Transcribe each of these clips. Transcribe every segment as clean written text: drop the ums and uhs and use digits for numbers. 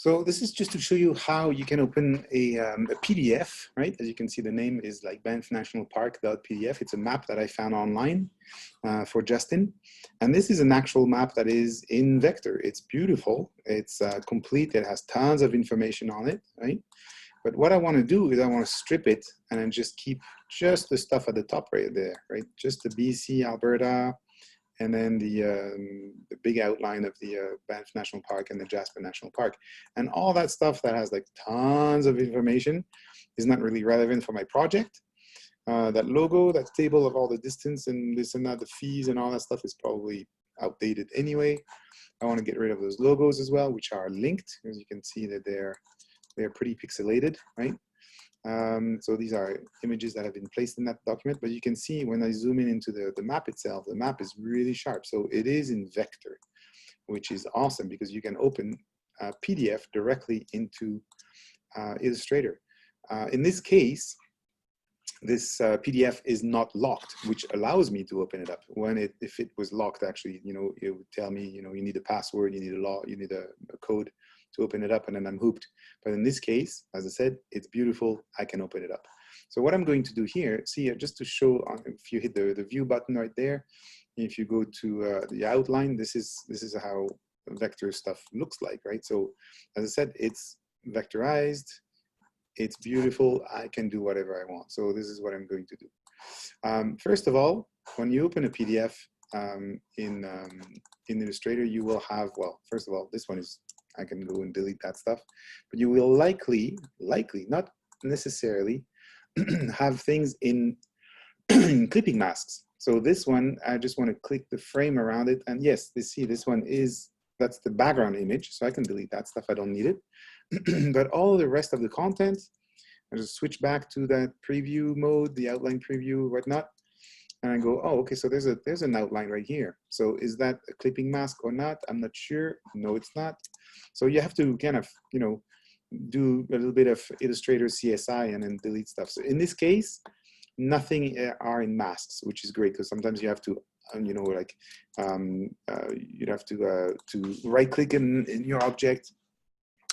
So this is just to show you how you can open a PDF, right? As you can see, the name is like Banff National Park.pdf. It's a map that I found online for Justin. And this is an actual map that is in vector. It's beautiful. It's complete. It has tons of information on it, right? But what I want to do is I want to strip it and then just keep just the stuff at the top right there, right? Just the BC, Alberta, and then the big outline of the Banff National Park and the Jasper National Park. And all that stuff that has like tons of information is not really relevant for my project. That logo, that table of all the distance and this and that, the fees and all that stuff is probably outdated anyway. I want to get rid of those logos as well, which are linked. As you can see that they're pretty pixelated, right? So these are images that have been placed in that document, but you can see when I zoom in into the map itself, the map is really sharp. So it is in vector, which is awesome because you can open a PDF directly into Illustrator. In this case, this PDF is not locked, which allows me to open it up. If it was locked, actually, it would tell me, you need a password, you need a code to open it up, and then I'm hooked. But in this case, as I said, it's beautiful. I can open it up. So what I'm going to do here, see, just to show, if you hit the view button right there, if you go to the outline, this is how vector stuff looks like, right? So as I said, it's vectorized. It's beautiful. I can do whatever I want. So this is what I'm going to do. First of all, when you open a PDF in Illustrator, you will have, well, first of all, this one is, I can go and delete that stuff, but you will likely, not necessarily, have things in clipping masks. So this one, I just want to click the frame around it, and yes, this one that's the background image, so I can delete that stuff. I don't need it. But all the rest of the content, I just switch back to that preview mode, the outline preview, whatnot, and I go, oh, okay, so there's an outline right here. So is that a clipping mask or not? I'm not sure. No, it's not. So you have to kind of, do a little bit of Illustrator CSI and then delete stuff. So in this case, nothing are in masks, which is great because sometimes you have to, you'd have to right-click in your object,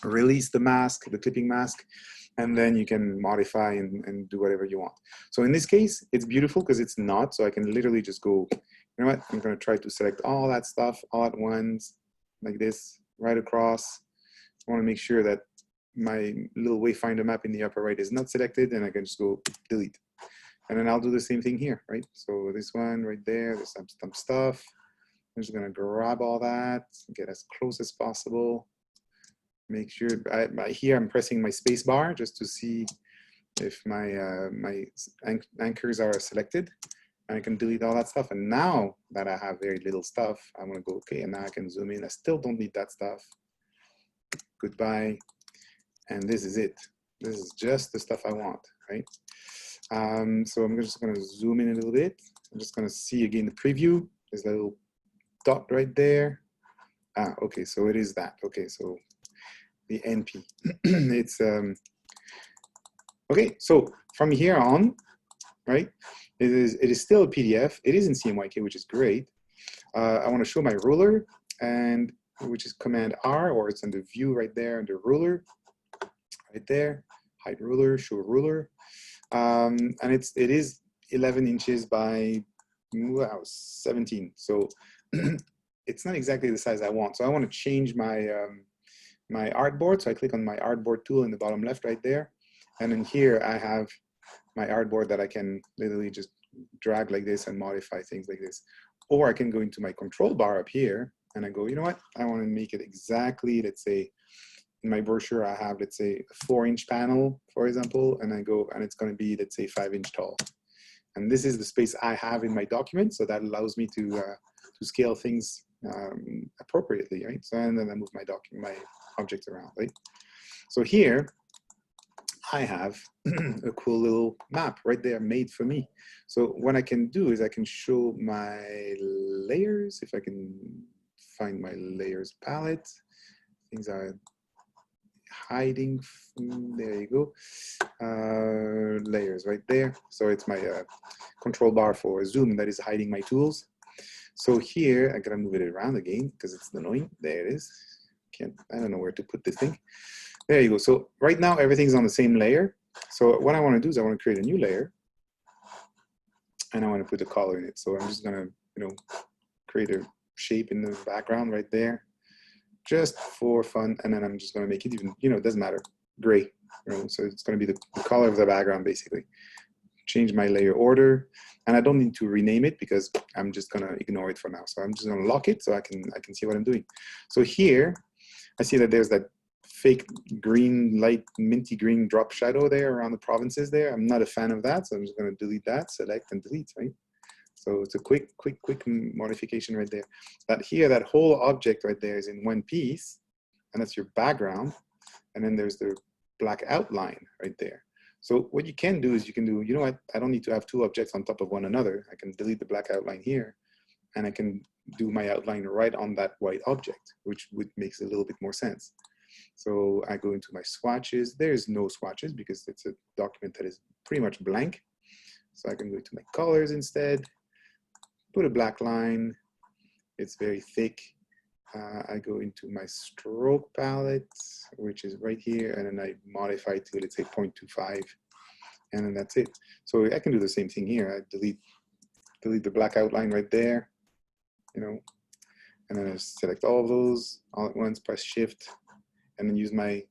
release the mask, the clipping mask, and then you can modify and do whatever you want. So in this case, it's beautiful because it's not, so I can literally just go, you know what, I'm gonna try to select all that stuff all at once, like this, right across. I wanna make sure that my little wayfinder map in the upper right is not selected, and I can just go delete. And then I'll do the same thing here, right? So this one right there, there's some stuff. I'm just gonna grab all that, get as close as possible. Make sure, here I'm pressing my space bar just to see if my anchors are selected. And I can delete all that stuff. And now that I have very little stuff, I'm gonna go, okay, and now I can zoom in. I still don't need that stuff. Goodbye. And this is it. This is just the stuff I want, right? So I'm just gonna zoom in a little bit. I'm just gonna see again the preview. There's a little dot right there. Okay, so it is that. Okay, so the NP. It's okay. So from here on, right? It is still a PDF. It is in CMYK, which is great. I want to show my ruler, and which is Command R, or it's under View right there under Ruler, right there. Hide ruler, show ruler, and it is 11 inches by 17. So it's not exactly the size I want. So I want to change my my artboard. So I click on my artboard tool in the bottom left right there. And then here I have my artboard that I can literally just drag like this and modify things like this. Or I can go into my control bar up here and I go, you know what? I want to make it exactly, let's say, in my brochure, I have, let's say, a 4-inch panel, for example, and I go, and it's going to be, let's say, 5-inch tall. And this is the space I have in my document. So that allows me to scale things appropriately, right? So, and then I move my object around, right? So here I have a cool little map right there made for me. So what I can do is I can show my layers. If I can find my layers palette, things are hiding. There you go. Layers right there. So it's my control bar for zoom that is hiding my tools. So here I gotta move it around again because it's annoying. There it is. I don't know where to put this thing. There you go. So right now everything's on the same layer. So what I want to do is I want to create a new layer, and I want to put a color in it. So I'm just gonna, create a shape in the background right there, just for fun. And then I'm just gonna make it even, it doesn't matter, gray. So it's gonna be the color of the background basically. Change my layer order, and I don't need to rename it because I'm just gonna ignore it for now. So I'm just gonna lock it so I can see what I'm doing. So here I see that there's that fake green, light minty green drop shadow there around the provinces there. I'm not a fan of that, so I'm just gonna delete that, select and delete, right? So it's a quick modification right there. But here, that whole object right there is in one piece, and that's your background. And then there's the black outline right there. So what you can do is you can do, you know what, I don't need to have two objects on top of one another. I can delete the black outline here, and I can do my outline right on that white object, which makes a little bit more sense. So I go into my swatches. There's no swatches because it's a document that is pretty much blank. So I can go to my colors instead, put a black line. It's very thick. I go into my stroke palette, which is right here, and then I modify to, let's say, 0.25, and then that's it. So I can do the same thing here. I delete the black outline right there, and then I select all of those all at once, press Shift, and then use my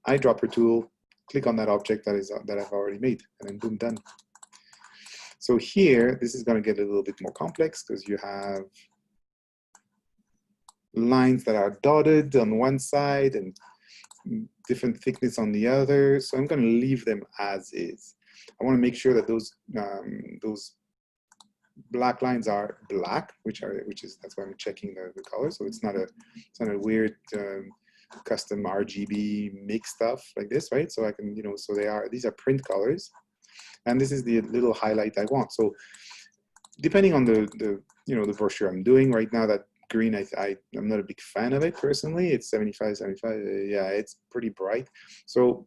eyedropper tool, click on that object that I've already made, and then boom, done. So here, this is going to get a little bit more complex because you have lines that are dotted on one side and different thickness on the other. So I'm going to leave them as is. I want to make sure that those black lines are black, that's why I'm checking the color. So it's not a weird custom RGB mix stuff like this, right? So I can, so these are print colors, and this is the little highlight I want. So depending on the brochure I'm doing right now, that green, I'm not a big fan of it personally. It's 75. Yeah, it's pretty bright. So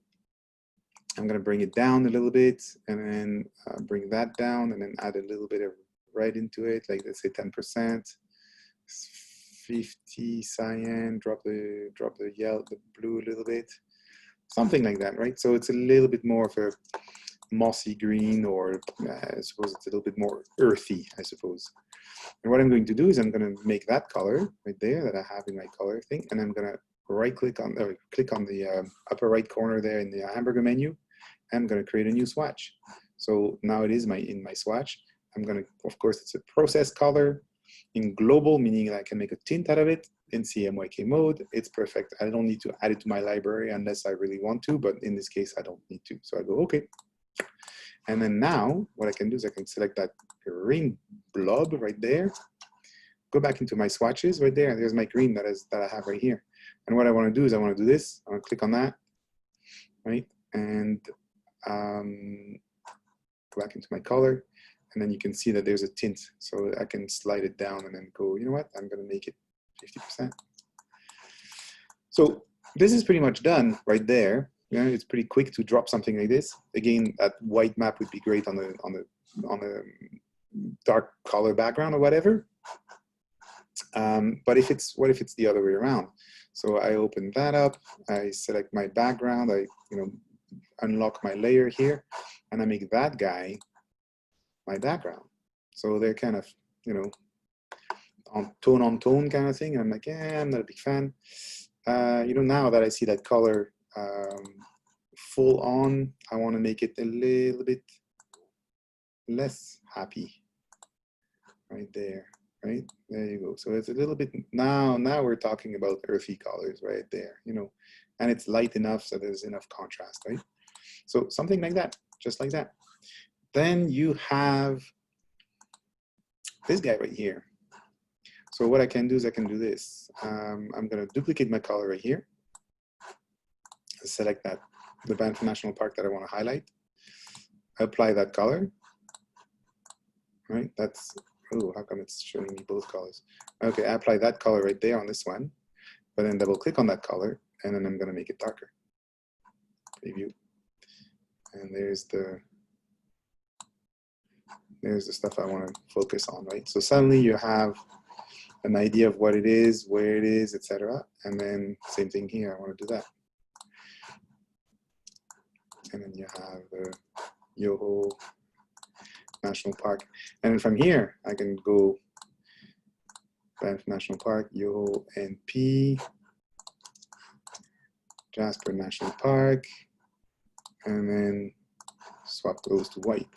I'm going to bring it down a little bit, and then bring that down, and then add a little bit of red into it, like let's say 10%, 50 cyan, drop the yellow, the blue a little bit, something like that, right? So it's a little bit more of a mossy green, or I suppose it's a little bit more earthy, I suppose. And what I'm going to do is I'm going to make that color right there that I have in my color thing, and I'm going to click on the upper right corner there in the hamburger menu. I'm going to create a new swatch. So now it is in my swatch. I'm going to, of course, it's a process color in global, meaning I can make a tint out of it. In CMYK mode, it's perfect. I don't need to add it to my library unless I really want to, but in this case, I don't need to. So I go, okay. And then now what I can do is I can select that green blob right there, go back into my swatches right there, and there's my green that I have right here. And what I want to do is I want to do this. I want to click on that, right? And go back into my color, and then you can see that there's a tint. So I can slide it down and then go, you know what? I'm going to make it 50%. So this is pretty much done right there. It's pretty quick to drop something like this. Again, that white map would be great on a dark color background or whatever. But what if it's the other way around? So I open that up, I select my background, I unlock my layer here, and I make that guy my background. So they're kind of on tone kind of thing. And I'm like, yeah, I'm not a big fan. Now that I see that color full on, I want to make it a little bit less happy. Right there, right? There you go. So it's a little bit, now we're talking about earthy colors right there, and it's light enough so there's enough contrast, right? So something like that, just like that. Then you have this guy right here. So what I can do is I can do this. I'm going to duplicate my color right here. Select the Banff National Park that I want to highlight. Apply that color. Right? That's, oh, how come it's showing me both colors? Okay, I apply that color right there on this one, but then double click on that color, and then I'm going to make it darker. Preview. And there's the stuff I want to focus on, right? So suddenly you have an idea of what it is, where it is, etc. And then same thing here, I want to do that. And then you have the Yoho National Park. And then from here, I can go Banff National Park, Yoho NP, Jasper National Park, and then swap those to white.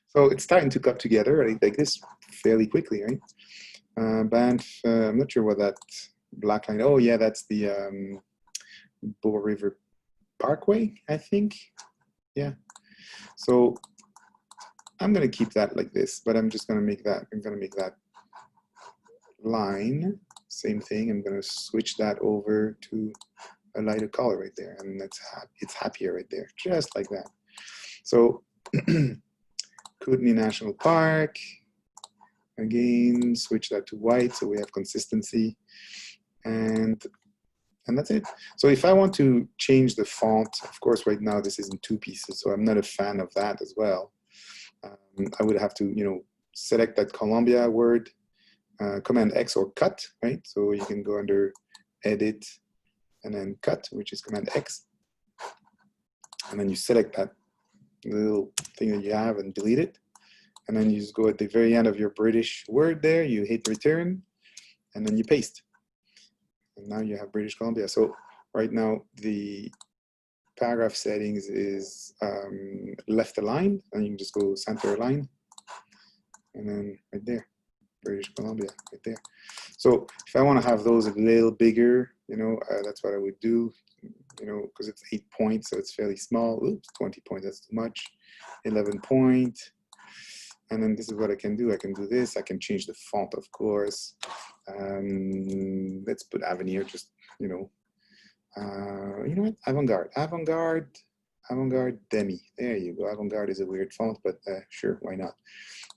So it's starting to come together right, like this fairly quickly, right? Banff, I'm not sure what that black line, oh yeah, that's the Bow River Parkway, I think. Yeah. So I'm going to keep that like this, but I'm just going to make that, I'm going to make that line, same thing. I'm going to switch that over to a lighter color right there, and it's happier right there, just like that. So Kootenay National Park, again, switch that to white so we have consistency, and that's it. So if I want to change the font, of course, right now this is in 2 pieces, so I'm not a fan of that as well. I would have to, you know, select that Columbia word, Command X or cut, right? So you can go under Edit and then Cut, which is Command X, and then you select that little thing that you have and delete it, and then you just go at the very end of your British word there, you hit Return, and then you paste. And now you have British Columbia. So right now the paragraph settings is left aligned, and you can just go center align, and then right there, British Columbia, right there. So if I want to have those a little bigger, you know, that's what I would do, you know, because it's 8 points, so it's fairly small. Oops, 20 points, that's too much. 11 point. And then this is what I can do. I can do this. I can change the font, of course. Let's put Avenir, just, you know what? Avant-Garde Demi. There you go. Avant-Garde is a weird font, but sure, why not?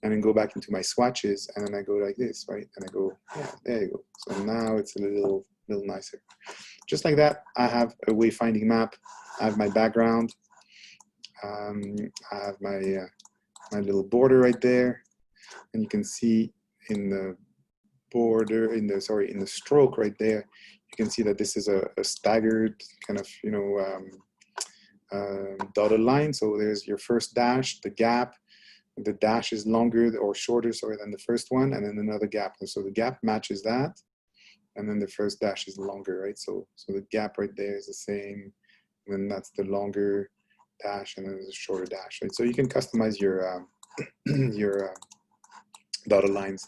And then go back into my swatches, and then I go like this, right? And I go, yeah, there you go. So now it's a little nicer. Just like that, I have a wayfinding map. I have my background. I have my my little border right there, and you can see in the border, in the stroke right there, you can see that this is a staggered kind of, you know, dotted line. So there's your first dash, the gap. The dash is longer or shorter, sorry, than the first one, and then another gap. And so the gap matches that, and then the first dash is longer, right? So the gap right there is the same, and then that's the longer dash, and then there's a shorter dash, right? So you can customize your your dotted lines.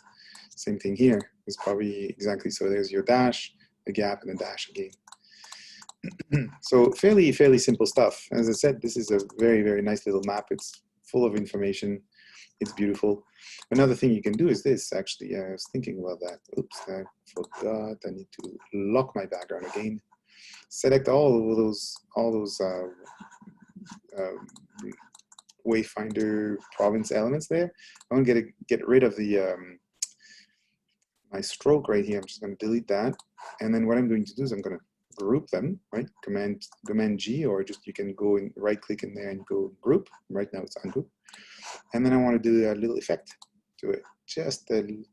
Same thing here. It's probably exactly, so there's your dash, the gap, and the dash again. So fairly simple stuff. As I said, this is a very nice little map. It's full of information. It's beautiful. Another thing you can do is this, actually. I was thinking about that. Oops, I forgot. I need to lock my background again. Select all those Wayfinder province elements there. I'm going to get rid of the my stroke right here. I'm just going to delete that. And then what I'm going to do is I'm going to group them, right? Command G, or just you can go and right click in there and go group. Right now it's ungroup. And then I want to do a little effect to it, just to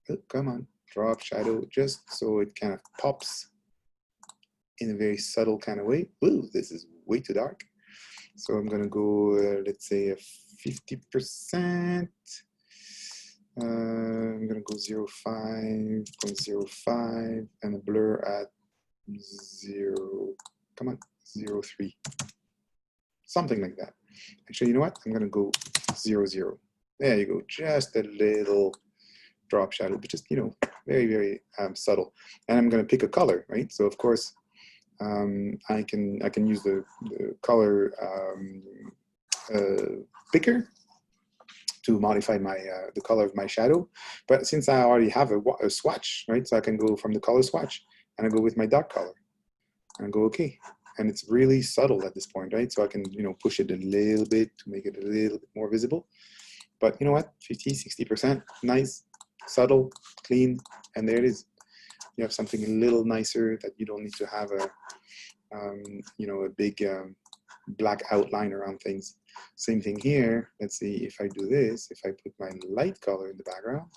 oh, come on, drop shadow, just so it kind of pops in a very subtle kind of way. Ooh, this is way too dark. So I'm going to go, let's say, a 50%. I'm going to go 0.5 and a blur at 0.3. Something like that. Actually, you know what? I'm going to go 0.0. There you go. Just a little drop shadow, but just, you know, very subtle. And I'm going to pick a color, right? So of course, I can use the color picker to modify my the color of my shadow. But since I already have a swatch, right? So I can go from the color swatch and I go with my dark color and I go okay. And it's really subtle at this point, right? So I can, you know, push it a little bit to make it a little bit more visible. But you know what? 50, 60%, nice, subtle, clean, and there it is. You have something a little nicer that you don't need to have a, you know, a big black outline around things. Same thing here. Let's see if I do this. If I put my light color in the background,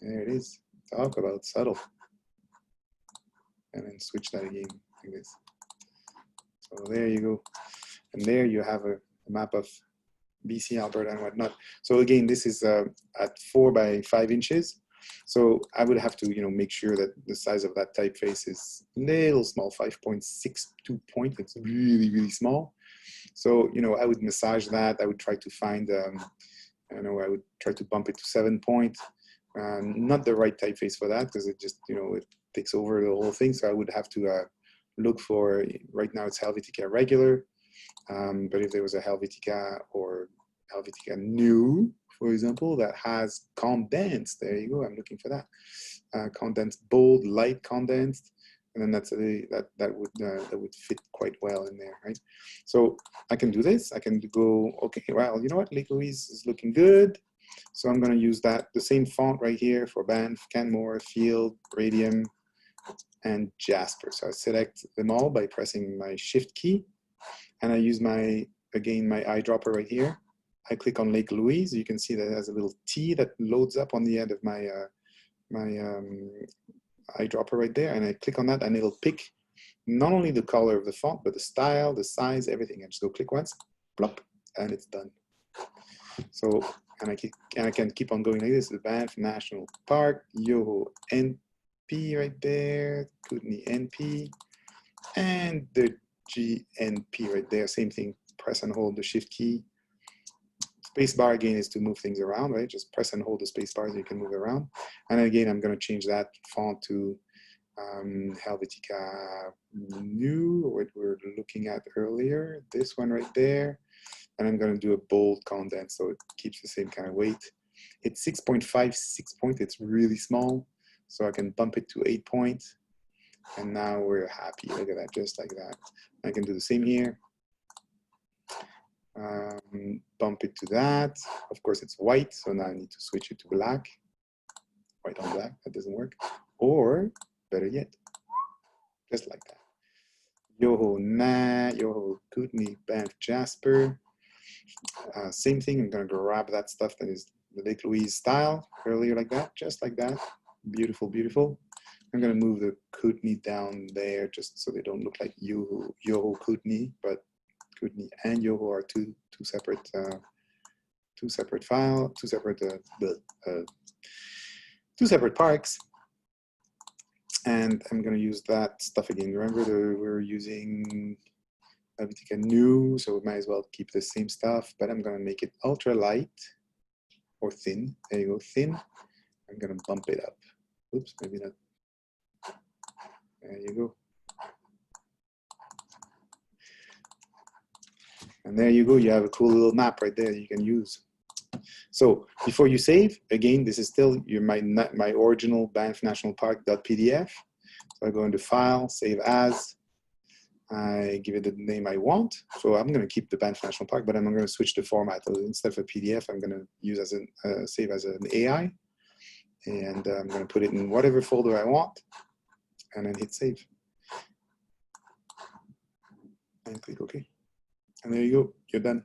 There it is. Talk about subtle. And then switch that again like this. So there you go. And there you have a map of BC, Alberta, and whatnot. So again, this is at 4 by 5 inches. So I would have to, make sure that the size of that typeface is a little small, 5.62 point. It's really, really small. So, I would massage that. I would try to find, I would try to bump it to 7 point. Not the right typeface for that because it just, it takes over the whole thing. So I would have to look for, right now it's Helvetica regular. But if there was a Helvetica or Helvetica new, for example, that has condensed, there you go, I'm looking for that. Condensed, bold, light condensed, and then that would fit quite well in there, right? So I can do this. I can go, okay, well, you know what, Lake Louise is looking good. So I'm going to use the same font right here for Banff, Canmore, Field, Radium, and Jasper. So I select them all by pressing my Shift key, and I use my eyedropper right here. I click on Lake Louise. You can see that it has a little T that loads up on the end of my eyedropper right there, and I click on that, and it'll pick not only the color of the font, but the style, the size, everything. I just go click once, plop, and it's done. So, and I can keep on going like this. The Banff National Park, Yoho NP right there, Kootenay NP, and the GNP right there. Same thing. Press and hold the Shift key. Space bar again is to move things around, right? Just press and hold the space bar so you can move around. And again, I'm going to change that font to Helvetica New, what we're looking at earlier. This one right there. And I'm going to do a bold condensed so it keeps the same kind of weight. It's 6.56 point. It's really small. So I can bump it to 8 point. And now we're happy. Look at that, just like that. I can do the same here. Bump it to that. Of course, it's white, so now I need to switch it to black. White on black, that doesn't work. Or, better yet, just like that. Yoho Kootenay, Banff, Jasper. Same thing, I'm going to grab that stuff that is the Lake Louise style, earlier like that, just like that. Beautiful, beautiful. I'm going to move the Kootenay down there just so they don't look like Yoho Kootenay, but Kootenay and Yoho are two separate files, two separate parks. And I'm going to use that stuff again. Remember, we're using Helvetica New, so we might as well keep the same stuff, but I'm going to make it ultra light or thin. There you go, thin. I'm going to bump it up. Oops, maybe not. There you go. And there you go, you have a cool little map right there you can use. So before you save, again, this is still my original Banff National Park.pdf. So I go into File, Save As. I give it the name I want. So I'm going to keep the Banff National Park, but I'm going to switch the format. So instead of a PDF, I'm going to use save as an AI. And I'm going to put it in whatever folder I want. And then hit Save. And click OK. And there you go, you're done.